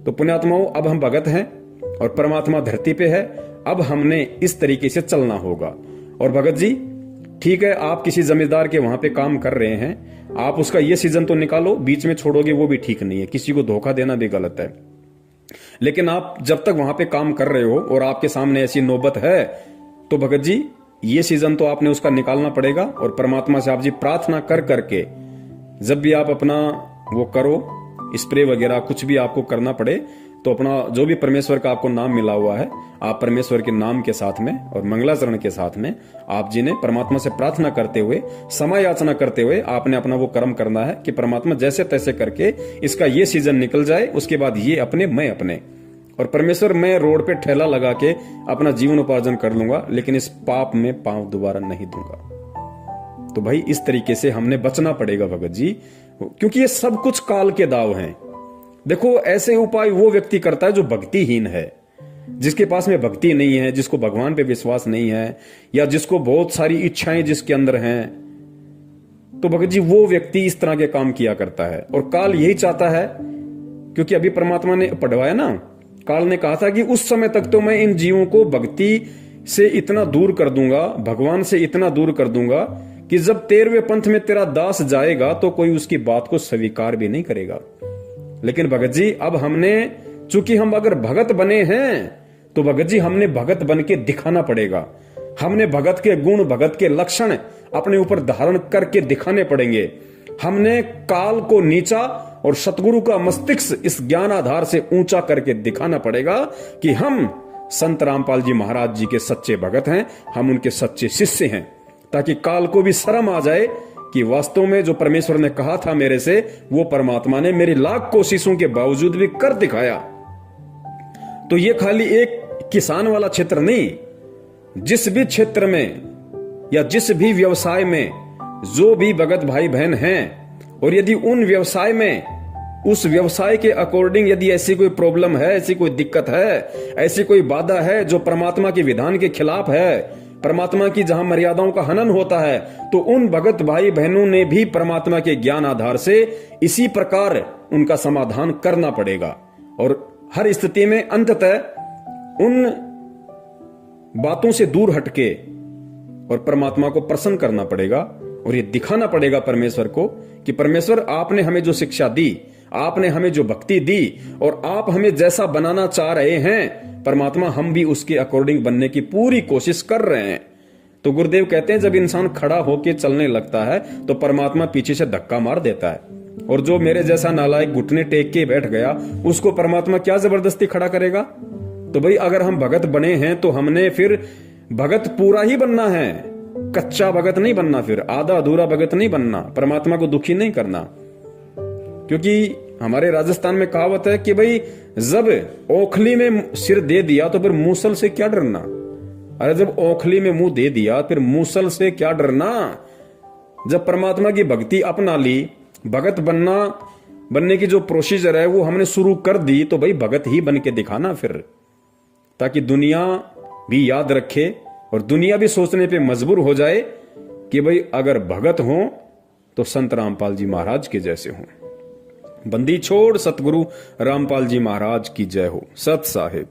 तो पुण्यात्माओं, अब हम भगत हैं और परमात्मा धरती पे है, अब हमने इस तरीके से चलना होगा। और भगत जी, ठीक है, आप किसी जमींदार के वहां पे काम कर रहे हैं, आप उसका ये सीजन तो निकालो, बीच में छोड़ोगे वो भी ठीक नहीं है, किसी को धोखा देना भी गलत है। लेकिन आप जब तक वहां पे काम कर रहे हो और आपके सामने ऐसी नौबत है, तो भगत जी ये सीजन तो आपने उसका निकालना पड़ेगा। और परमात्मा से आप जी प्रार्थना कर करके जब भी आप अपना वो करो, स्प्रे वगैरह कुछ भी आपको करना पड़े, तो अपना जो भी परमेश्वर का आपको नाम मिला हुआ है, आप परमेश्वर के नाम के साथ में और मंगलाचरण के साथ में आप जी ने परमात्मा से प्रार्थना करते हुए, समय याचना करते हुए आपने अपना वो कर्म करना है कि परमात्मा जैसे तैसे करके इसका ये सीजन निकल जाए, उसके बाद ये अपने मैं अपने, और परमेश्वर मैं रोड पे ठेला लगा के अपना जीवन उपार्जन कर लूंगा, लेकिन इस पाप में पांव दोबारा नहीं दूंगा। तो भाई इस तरीके से हमने बचना पड़ेगा भगत जी, क्योंकि ये सब कुछ काल के दाव हैं। देखो, ऐसे उपाय वो व्यक्ति करता है जो भक्तिहीन है, जिसके पास में भक्ति नहीं है, जिसको भगवान पे विश्वास नहीं है, या जिसको बहुत सारी इच्छाएं जिसके अंदर हैं। तो भगत जी वो व्यक्ति इस तरह के काम किया करता है, और काल यही चाहता है, क्योंकि अभी परमात्मा ने पढ़वाया ना, काल ने कहा था कि उस समय तक तो मैं इन जीवों को भक्ति से इतना दूर कर दूंगा, भगवान से इतना दूर कर दूंगा कि जब 13वें पंथ में तेरा दास जाएगा तो कोई उसकी बात को स्वीकार भी नहीं करेगा। लेकिन भगत जी अब हमने, चूंकि हम अगर भगत बने हैं, तो भगत जी हमने भगत बन के दिखाना पड़ेगा। हमने भगत के गुण, भगत के लक्षण अपने ऊपर धारण करके दिखाने पड़ेंगे। हमने काल को नीचा और सतगुरु का मस्तिष्क इस ज्ञान आधार से ऊंचा करके दिखाना पड़ेगा कि हम संत रामपाल जी महाराज जी के सच्चे भगत हैं, हम उनके सच्चे शिष्य हैं, ताकि काल को भी शर्म आ जाए कि वास्तव में जो परमेश्वर ने कहा था मेरे से, वो परमात्मा ने मेरी लाख कोशिशों के बावजूद भी कर दिखाया। तो ये खाली एक किसान वाला क्षेत्र नहीं, जिस भी क्षेत्र में या जिस भी व्यवसाय में जो भी भगत भाई बहन हैं, और यदि उन व्यवसाय में उस व्यवसाय के अकॉर्डिंग यदि ऐसी कोई प्रॉब्लम है, ऐसी कोई दिक्कत है, ऐसी कोई बाधा है जो परमात्मा के विधान के खिलाफ है, परमात्मा की जहां मर्यादाओं का हनन होता है, तो उन भगत भाई बहनों ने भी परमात्मा के ज्ञान आधार से इसी प्रकार उनका समाधान करना पड़ेगा। और हर स्थिति में अंततः उन बातों से दूर हटके और परमात्मा को प्रसन्न करना पड़ेगा, और ये दिखाना पड़ेगा परमेश्वर को कि परमेश्वर आपने हमें जो शिक्षा दी, आपने हमें जो भक्ति दी, और आप हमें जैसा बनाना चाह रहे हैं परमात्मा, हम भी उसके अकॉर्डिंग बनने की पूरी कोशिश कर रहे हैं। तो गुरुदेव कहते हैं जब इंसान खड़ा होकर चलने लगता है तो परमात्मा पीछे से धक्का मार देता है, और जो मेरे जैसा नालायक घुटने टेक के बैठ गया उसको परमात्मा क्या जबरदस्ती खड़ा करेगा। तो भाई अगर हम भगत बने हैं तो हमने फिर भगत पूरा ही बनना है, कच्चा भगत नहीं बनना, फिर आधा अधूरा भगत नहीं बनना, परमात्मा को दुखी नहीं करना। क्योंकि हमारे राजस्थान में कहावत है कि भाई जब ओखली में सिर दे दिया तो फिर मूसल से क्या डरना। अरे जब ओखली में मुंह दे दिया फिर मूसल से क्या डरना। जब परमात्मा की भक्ति अपना ली, भगत बनने की जो प्रोसीजर है वो हमने शुरू कर दी, तो भाई भगत ही बन के दिखाना फिर, ताकि दुनिया भी याद रखे और दुनिया भी सोचने पे मजबूर हो जाए कि भाई अगर भगत हो तो संत रामपाल जी महाराज के जैसे हों। बंदी छोड़ सतगुरु रामपाल जी महाराज की जय हो। सत साहिब।